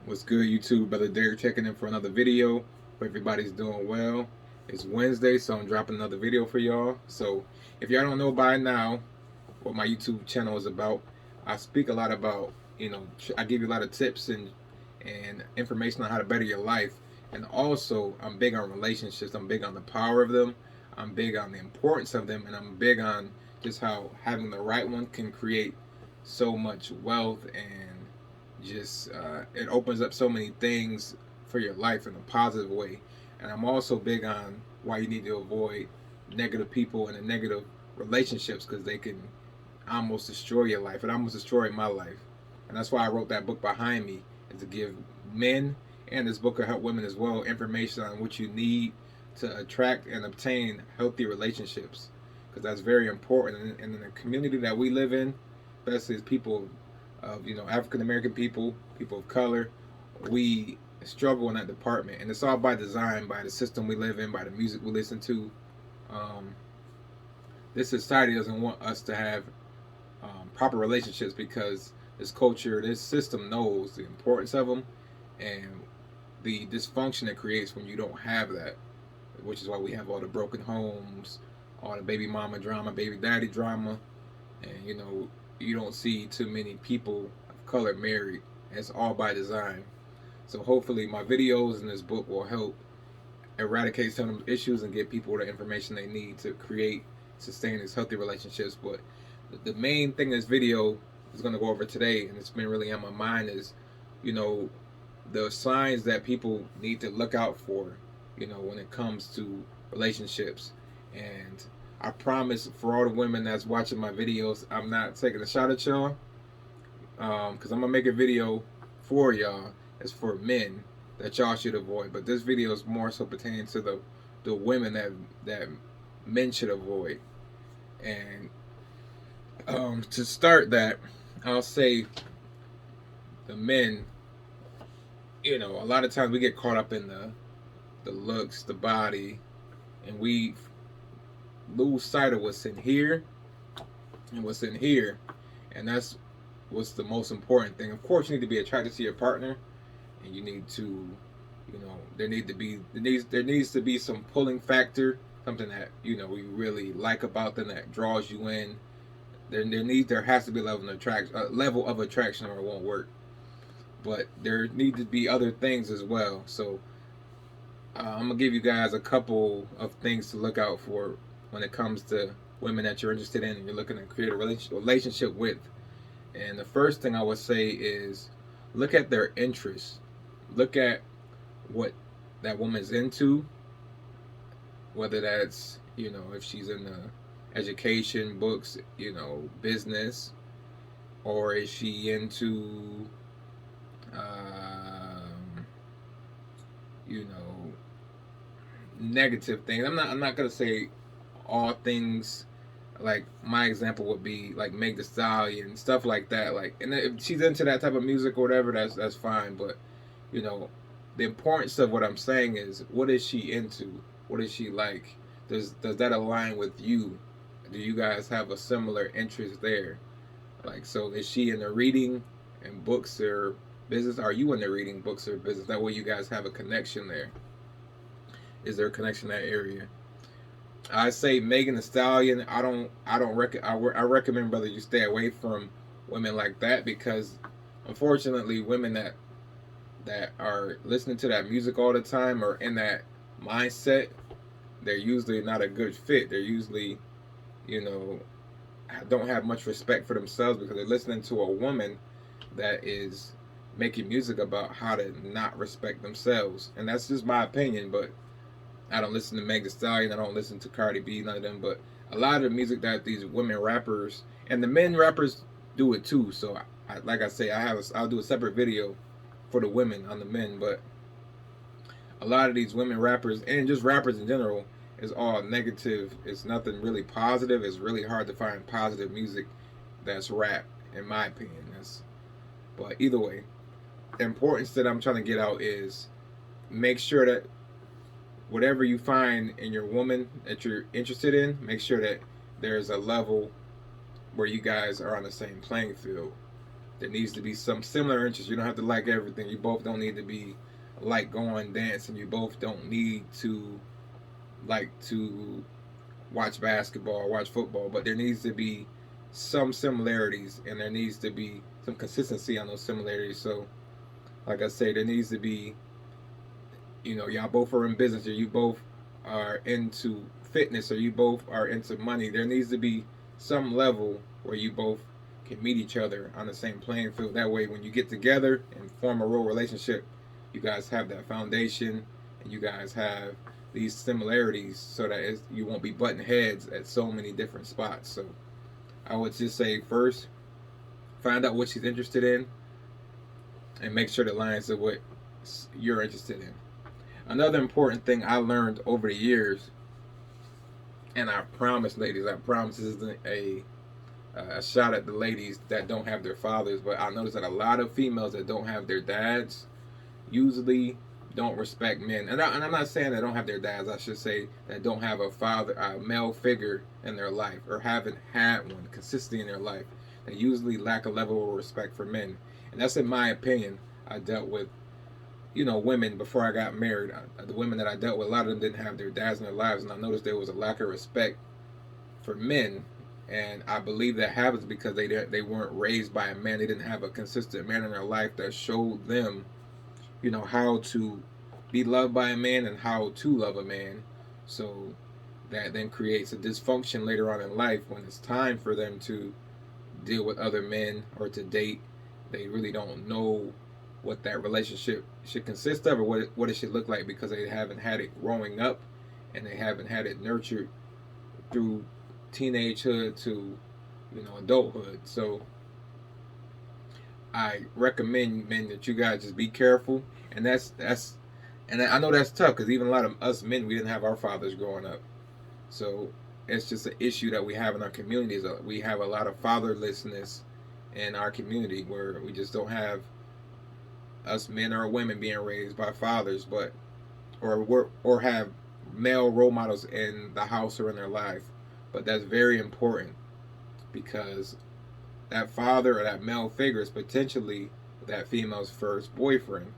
What's good, YouTube? Brother Derek checking in for another video. Hope everybody's doing well. It's Wednesday, so I'm dropping another video for y'all. So, if y'all don't know by now what my YouTube channel is about, I speak a lot about, I give you a lot of tips and information on how to better your life. And also, I'm big on relationships. I'm big on the power of them. I'm big on the importance of them, and I'm big on just how having the right one can create so much wealth and just it opens up so many things for your life in a positive way. And I'm also big on why you need to avoid negative people and negative relationships because they can almost destroy your life. It almost destroyed my life, and that's why I wrote that book behind me, is to give men, and this book will help women as well, information on what you need to attract and obtain healthy relationships, because that's very important. And in the community that we live in, especially as people of African American people, people of color, we struggle in that department, and it's all by design, by the system we live in, by the music we listen to. Um, this society doesn't want us to have proper relationships because this culture, this system knows the importance of them and the dysfunction it creates when you don't have that, which is why we have all the broken homes, all the baby mama drama, baby daddy drama, and you don't see too many people of color married. It's all by design. So hopefully my videos in this book will help eradicate some of the issues and give people the information they need to create, sustain these healthy relationships. But the main thing this video is going to go over today, and it's been really on my mind, is you know the signs that people need to look out for, when it comes to relationships. And I promise, for all the women that's watching my videos, I'm not taking a shot at y'all, because I'm gonna make a video for y'all. It's for men that y'all should avoid, but this video is more so pertaining to the women that men should avoid. And to start that, I'll say the men. A lot of times we get caught up in the looks, the body, and we lose sight of what's in here and what's in here, and that's what's the most important thing. Of course, you need to be attracted to your partner, and you need to, there needs to be some pulling factor, something that we really like about them that draws you in. There has to be a level of attraction, or it won't work. But there need to be other things as well. So I'm gonna give you guys a couple of things to look out for when it comes to women that you're interested in and you're looking to create a relationship with. And the first thing I would say is look at their interests. Look at what that woman's into, whether that's if she's in the education, books, business, or is she into you know negative things. I'm not gonna say all things. Like my example would be like Meg Thee Stallion, stuff like that. Like, and if she's into that type of music or whatever, that's fine. But you know, the importance of what I'm saying is, what is she into? What is she like? Does that align with you? Do you guys have a similar interest there? Like, so is she into reading and books or business? Are you into reading books or business? That way, you guys have a connection there. Is there a connection in that area? I say Megan Thee Stallion. I recommend, brother, you stay away from women like that, because unfortunately, women that are listening to that music all the time or in that mindset, they're usually not a good fit. They're usually, you know, don't have much respect for themselves because they're listening to a woman that is making music about how to not respect themselves. And that's just my opinion, but I don't listen to Meg Thee Stallion. I don't listen to Cardi B, none of them. But a lot of the music that these women rappers and the men rappers do it too. So, like I say, I'll do a separate video for the women on the men. But a lot of these women rappers and just rappers in general is all negative. It's nothing really positive. It's really hard to find positive music that's rap, in my opinion. But either way, the importance that I'm trying to get out is make sure that whatever you find in your woman that you're interested in, make sure that there's a level where you guys are on the same playing field. There needs to be some similar interests. You don't have to like everything. You both don't need to be like going dancing. You both don't need to like to watch basketball or watch football, but there needs to be some similarities and there needs to be some consistency on those similarities. So, like I say, there needs to be, y'all both are in business or you both are into fitness or you both are into money. There needs to be some level where you both can meet each other on the same playing field. That way, when you get together and form a real relationship, you guys have that foundation and you guys have these similarities so that you won't be butting heads at so many different spots. So I would just say first, find out what she's interested in and make sure it aligns to what you're interested in. Another important thing I learned over the years, and I promise, ladies, I promise this isn't a shot at the ladies that don't have their fathers, but I noticed that a lot of females that don't have their dads usually don't respect men. And I'm not saying they don't have their dads. I should say that don't have a father, a male figure in their life, or haven't had one consistently in their life. They usually lack a level of respect for men, and that's in my opinion. I dealt with, women before I got married. The women that I dealt with, a lot of them didn't have their dads in their lives, and I noticed there was a lack of respect for men. And I believe that happens because they weren't raised by a man. They didn't have a consistent man in their life that showed them how to be loved by a man and how to love a man. So that then creates a dysfunction later on in life when it's time for them to deal with other men or to date. They really don't know what that relationship should consist of or what it should look like because they haven't had it growing up and they haven't had it nurtured through teenagehood to adulthood. So I recommend, men, that you guys just be careful. And and I know that's tough because even a lot of us men, we didn't have our fathers growing up. So it's just an issue that we have in our communities. We have a lot of fatherlessness in our community where we just don't have us men or women being raised by fathers, or have male role models in the house or in their life. But that's very important because that father or that male figure is potentially that female's first boyfriend.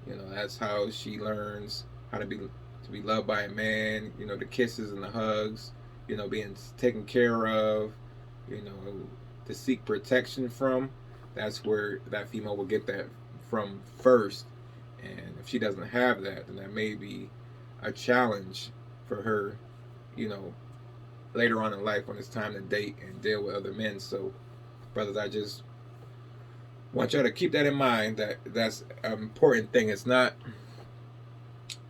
That's how she learns how to be loved by a man. The kisses and the hugs. Being taken care of. To seek protection from. That's where that female will get that from first. And if she doesn't have that, then that may be a challenge for her. Later on in life when it's time to date and deal with other men. So, brothers, I just want y'all to keep that in mind. That's an important thing. It's not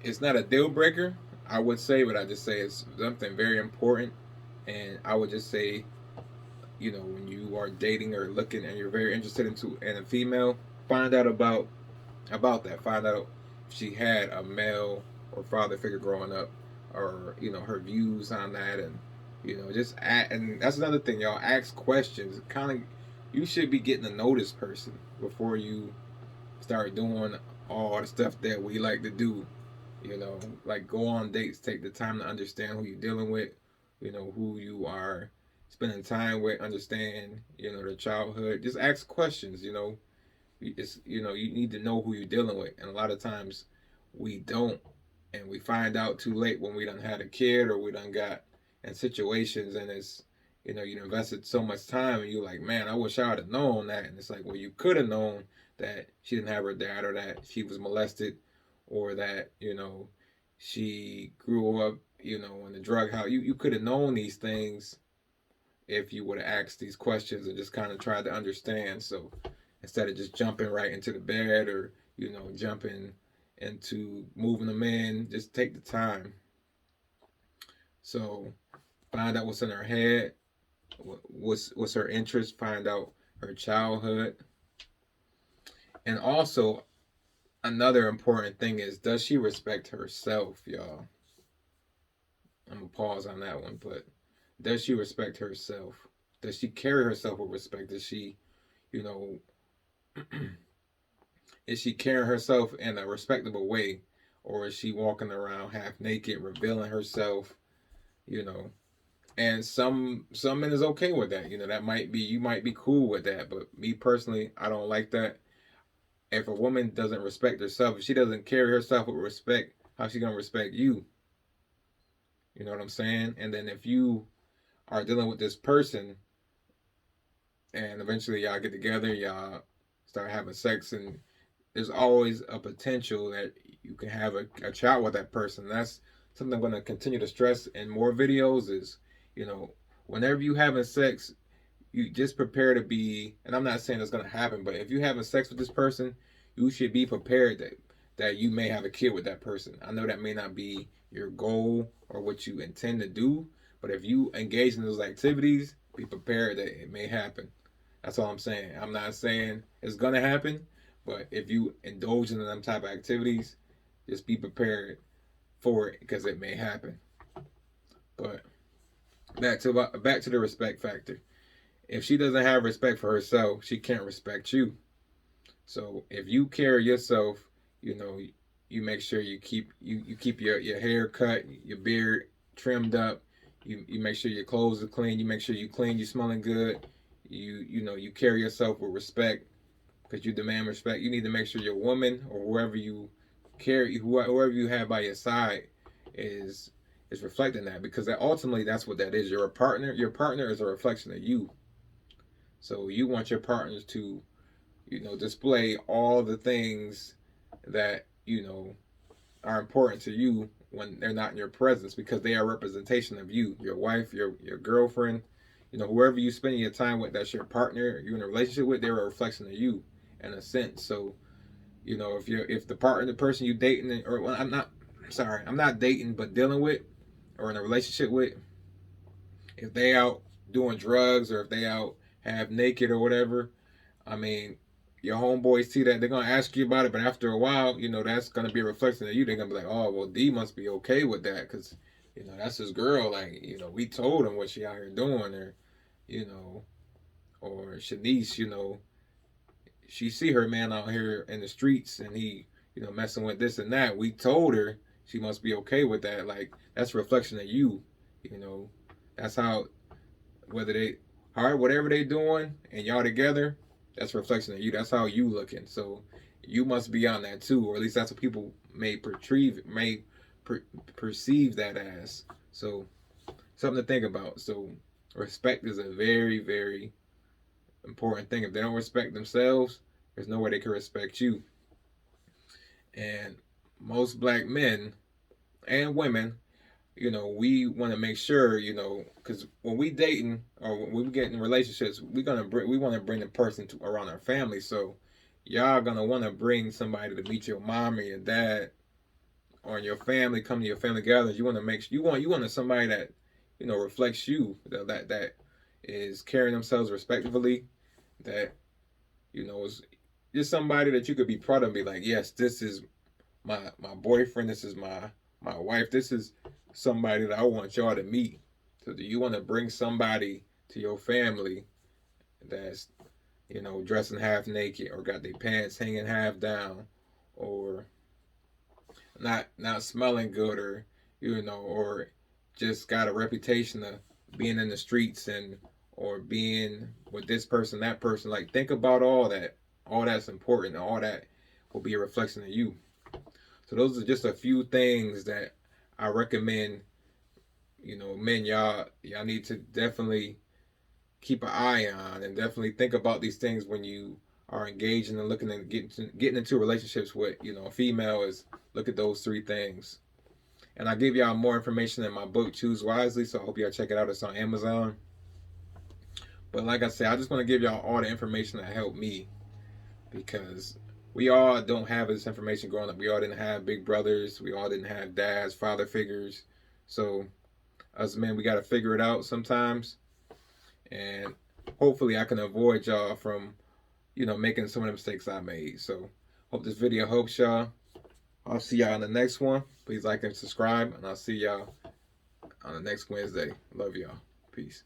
a deal breaker, I would say, but I just say it's something very important. And I would just say, when you are dating or looking and you're very interested in a female, find out about that. Find out if she had a male or father figure growing up, or her views on that, and and that's another thing, y'all. Ask questions. You should be getting to know this person before you start doing all the stuff that we like to do. Like go on dates, take the time to understand who you're dealing with, who you are spending time with, understand, their childhood. Just ask questions, you need to know who you're dealing with. And a lot of times we don't, and we find out too late when we done had a kid or we done got in situations and it's you invested so much time and you're like, man, I wish I would have known that. And it's like, well, you could have known that she didn't have her dad, or that she was molested, or that she grew up in the drug house. You could have known these things if you would have asked these questions and just kind of tried to understand. So instead of just jumping right into the bed or jumping into moving them in, just take the time. So find out what's in her head, what's her interest, find out her childhood. And also another important thing is, does she respect herself, y'all? I'm gonna pause on that one, but does she respect herself? Does she carry herself with respect? Does she, is she carrying herself in a respectable way, or is she walking around half naked, revealing herself, And some men is okay with that. You know, that might be, you might be cool with that, but me personally, I don't like that. If a woman doesn't respect herself, if she doesn't carry herself with respect, how she gonna respect you? You know what I'm saying? And then if you are dealing with this person and eventually y'all get together, y'all start having sex, and there's always a potential that you can have a child with that person. That's something I'm going to continue to stress in more videos is, you know, whenever you having sex, you just prepare to be, and I'm not saying it's going to happen, but if you having sex with this person, you should be prepared that you may have a kid with that person. I know that may not be your goal or what you intend to do, but if you engage in those activities, be prepared that it may happen. That's all I'm saying. I'm not saying it's gonna happen, but if you indulge in them type of activities, just be prepared for it because it may happen. But back to the respect factor. If she doesn't have respect for herself, she can't respect you. So if you carry yourself, you know, you make sure you keep your hair cut, your beard trimmed up. You make sure your clothes are clean. You make sure you clean. You smelling good. You know you carry yourself with respect because you demand respect. You need to make sure your woman or whoever you carry, whoever you have by your side, is reflecting that, because ultimately that's what that is. You're a partner. Your partner is a reflection of you. So you want your partners to, you know, display all the things that, you know, are important to you when they're not in your presence, because they are a representation of you, your wife, your girlfriend, you know, whoever you spend your time with, that's your partner, you're in a relationship with, they're a reflection of you in a sense. So, you know, if the partner, the person you dating, or well, I'm not dating, but dealing with or in a relationship with, if they out doing drugs or if they out half naked or whatever, I mean, your homeboys see that, they're gonna ask you about it, but after a while, you know, that's gonna be a reflection of you. They're gonna be like, oh, well, D must be okay with that, because, you know, that's his girl. Like, you know, we told him what she out here doing, or, you know, or Shanice, you know, she see her man out here in the streets and he, you know, messing with this and that. We told her she must be okay with that. Like, that's a reflection of you. You know, that's how, whether they, whatever they doing and y'all together, that's a reflection of you. That's how you looking. So you must be on that too, or at least that's what people may perceive that as. So something to think about. So respect is a very, very important thing. If they don't respect themselves, there's no way they can respect you. And most black men and women, you know, we want to make sure, you know, because when we dating or when we get in relationships, we want to bring the person to around our family. So y'all gonna want to bring somebody to meet your mom or your dad or your family, come to your family gatherings. You want to make sure you want somebody that, you know, reflects you, that is carrying themselves respectfully, that, you know, is just somebody that you could be proud of and be like, yes, this is my boyfriend, this is my wife, this is somebody that I want y'all to meet. So do you want to bring somebody to your family that's, you know, dressing half naked or got their pants hanging half down, or not smelling good, or, you know, or just got a reputation of being in the streets, and or being with this person, that person? Like, think about all that. All that's important, and all that will be a reflection of you. So those are just a few things that I recommend, you know, men, y'all need to definitely keep an eye on, and definitely think about these things when you are engaging and looking and getting into relationships with, you know, a female. Is look at those three things. And I give y'all more information in my book, Choose Wisely. So I hope y'all check it out. It's on Amazon. But like I said, I just want to give y'all all the information that helped me, because we all don't have this information growing up. We all didn't have big brothers. We all didn't have dads, father figures. So us men, we got to figure it out sometimes. And hopefully I can avoid y'all from, you know, making some of the mistakes I made. So hope this video helps y'all. I'll see y'all on the next one. Please like and subscribe, and I'll see y'all on the next Wednesday. Love y'all. Peace.